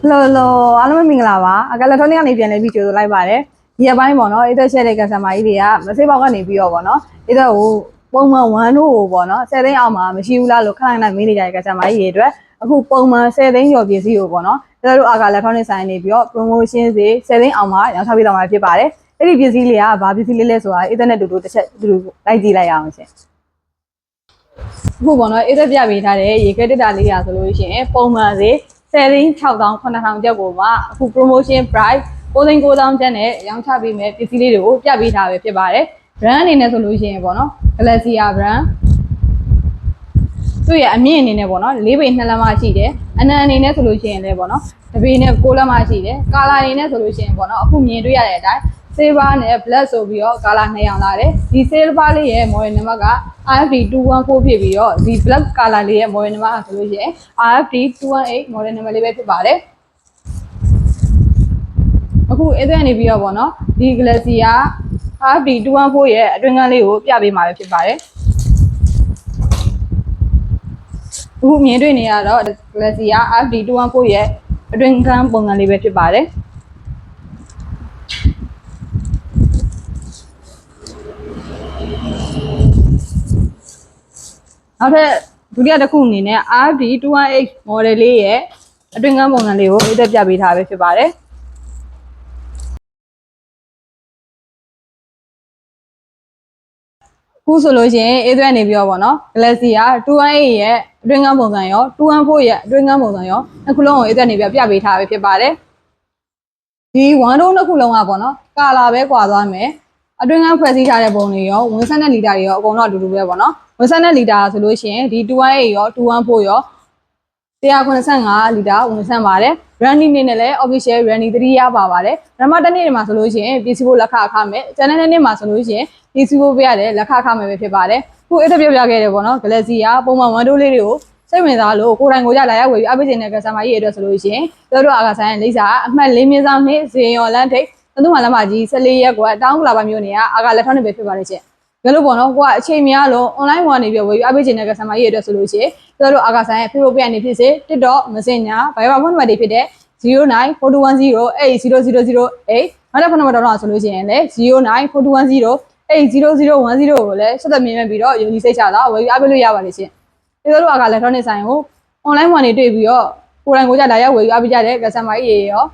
hello အားလုံးမင်္ဂလာပါအကလက်ထောင်းကနေပြန်လဲပြီးကြိုဆိုလိုက်ပါတယ်ဒီအပိုင်းပေါ့နော်အဲ့ဒါရှယ်တဲ့ကစတမာကြီးတွေကမစိပေါက်ကနေပြီးတော့ပေါ့နော်အဲ့ဒါကိုပုံမှန်1တို့ကိုပေါ့နော်10သိန်းအောင်မှာမရှိဘူးလားလို့ခဏခဏမေးနေကြတဲ့ကစတမာကြီးတွေအတွက်အခုပုံမှန်10သိန်းကျော်ပစ္စည်းကိုပေါ့နော်အဲ့ဒါတို့အကလက်ထောင်းနေဆိုင်နေပြီးတော့ promotion ဈေး10သိန်းအောင်မှာရောင်းချပေးတော့မှာဖြစ်ပါတယ်အဲ့ဒီပစ္စည်းလေးကဘာပစ္စည်းလေးလဲဆိုတာအဲ့ဒါနဲ့တူတူတစ်ချက်တူတူလိုက်ကြည့်လိုက်ရအောင်ရှင်အခုပေါ့နော်အဲ့ဒါပြပေးထားတဲ့ရေခဲတက်တာလေးရာဆိုလို့ရှိရင်ပုံမှန်ဈေး10သိန်း6000 9000ကျပ်ကိုမှအခု promotion price 9,900ကျပ်နဲ့ရောင်းချပေးမယ်ပစ္စည်းလေးတွေကိုပြပေးထားပဲဖြစ်ပါတယ် brand အနေနဲ့ဆိုလို့ရှိရင်ပေါ့နော် Galaxy brand သူ့ရဲ့အမြင့်အနေနဲ့ပေါ့နော်၄ပေ2လက်မရှိတယ်အနံအနေနဲ့ဆိုလို့ရှိရင်လည်းပေါ့နော်တပေနဲ့6လက်မရှိတယ်ကာလာအနေနဲ့ဆိုလို့ရှိရင်ပေါ့နော်အခုမြင်တွေ့ရတဲ့အတိုင်း silver နဲ့ black ဆိုပြီးတော့ကာလာ2ရောင်လာတယ်ဒီ silver လေးရဲ့ model number က RFD 214ဖြစ်ပြီးတော့ဒီ black color လေးရဲ့ model number ဆိုလို့ရှိရင် RFD 218 model number လေးပဲဖြစ်ပါတယ်အခုအဲ့ဒါနေပြီးတော့ပေါ့နော်ဒီ Galaxy က RFD 214ရဲ့အတွင်းကန်းလေးကိုပြပေးမှာပဲဖြစ်ပါတယ်အခုမြင်တွေ့နေရတော့ Galaxy က RFD 214ရဲ့အတွင်းကန်းပုံစံလေးပဲဖြစ်ပါတယ်နောက်ထပ်ဒုတိယတစ်ခုအနေနဲ့ RFD 218 model လေးရဲ့အတွင်းကန်းပုံစံလေးကိုအသက်ပြပေးထားပဲဖြစ်ပါတယ်ခုဆိုလို့ရှိရင်အေးသွဲနေပြီးတော့ဗောနော် Galaxy က218ရဲ့အတွင်းကန်းပုံစံရော214ရဲ့အတွင်းကန်းပုံစံရောနှစ်ခုလုံးကိုအေးသွဲနေပြပေးထားပဲဖြစ်ပါတယ်ဒီ1တို့နှစ်ခုလုံးကဗောနော်ကာလာပဲကွာသွားမယ်အတွင်းကန်းဖွဲ့စည်းထားတဲ့ပုံတွေရောဝင်ဆက်တဲ့လီတာတွေရောအကုန်လုံးအတူတူပဲဗောနော်ဝင်ဆက်တဲ့လီတာဆိုလို့ရှိရင်ဒီ218ရော214ရော185လီတာဝင်ဆက်ပါတယ် Randy နေနဲ့လည်း official Randy 3ရပါပါတယ်ပထမတစ်နေ့မှာဆိုလို့ရှိရင်ပစ္စည်းဖို့လက်ခအခမဲ့ကျန်တဲ့နေ့မှာဆိုလို့ရှိရင်ပစ္စည်းဖို့ပေးရတယ်လက်ခအခမဲ့ပဲဖြစ်ပါတယ်ခုအဲ့ဒါပြခဲ့တယ်ဗောနော် Galaxy ကပုံမှန်1တို့လေးတွေကိုစိတ်ဝင်စားလို့ကိုယ်တိုင်ကိုကြလာရောက်ဝယ်ပြီးအပိတ်နေတဲ့ customer ကြီးတွေအတွက်ဆိုလို့ရှိရင်တို့အာကဆိုင်လိပ်စာအမှတ်4မြင်းဆောင်နှင့်ဇေယျော်လန်းထိပ်သူ့မှာလမ်းမကြီး14ရက်ကွာတောင်းကလာပါမျိုးနေအာကလက်ထောက်နေပဲဖြစ်ပါတယ်ချင်းဘယ်လိုပေါ့နော်ကိုကအချိန်များလို့ online ဝင်နေပြီးဝယ်ပြီးအပိတ်နေတဲ့ customer ကြီးတွေအတွက်ဆိုလို့ရှိရင်တို့အာကဆိုင်ရဲ့ Facebook ပြန်နေဖြစ်စေ TikTok Messenger Viber ဖုန်းနံပါတ်တွေဖြစ်တဲ့0942108008နောက်တစ်ဖုန်းနံပါတ်တော့ဆိုလို့ရှိရင်လည်း0942108010ကိုလည်းဆက်သွယ်မြင်ပြီးတော့ယုံကြည်စိတ်ချတာဝယ်ပြီးအပိတ်လို့ရပါတယ်ချင်းဒီလိုအာကလက်ထောက်နေဆိုင်ကို online ဝင်နေတွေ့ပြီးတော့ကိုယ်တိုင်ကိုကြလာရောက်ဝယ်ပြီးအပိတ်ကြတဲ့ customer ကြီးတွေရော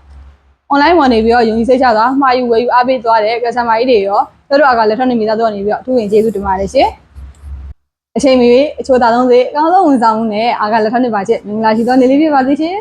online ဝင်နေပြီးတော့ယုံကြည်စိတ်ချတာမှာယူဝယ်ယူအားပေးသွားတဲ့ customer ကြီးတွေရောတို့အာကလက်ထောက်နေမိသားစုကနေပြီးတော့အထူးဝင်ကျေးဇူးတင်ပါတယ်ရှင်အချိန်မီအချို့သာဆုံးစေအကောင်းဆုံးဝန်ဆောင်မှုနဲ့အာကလက်ထောက်နေပါချက်မင်္ဂလာရှိသောနေ့လေးဖြစ်ပါစေရှင်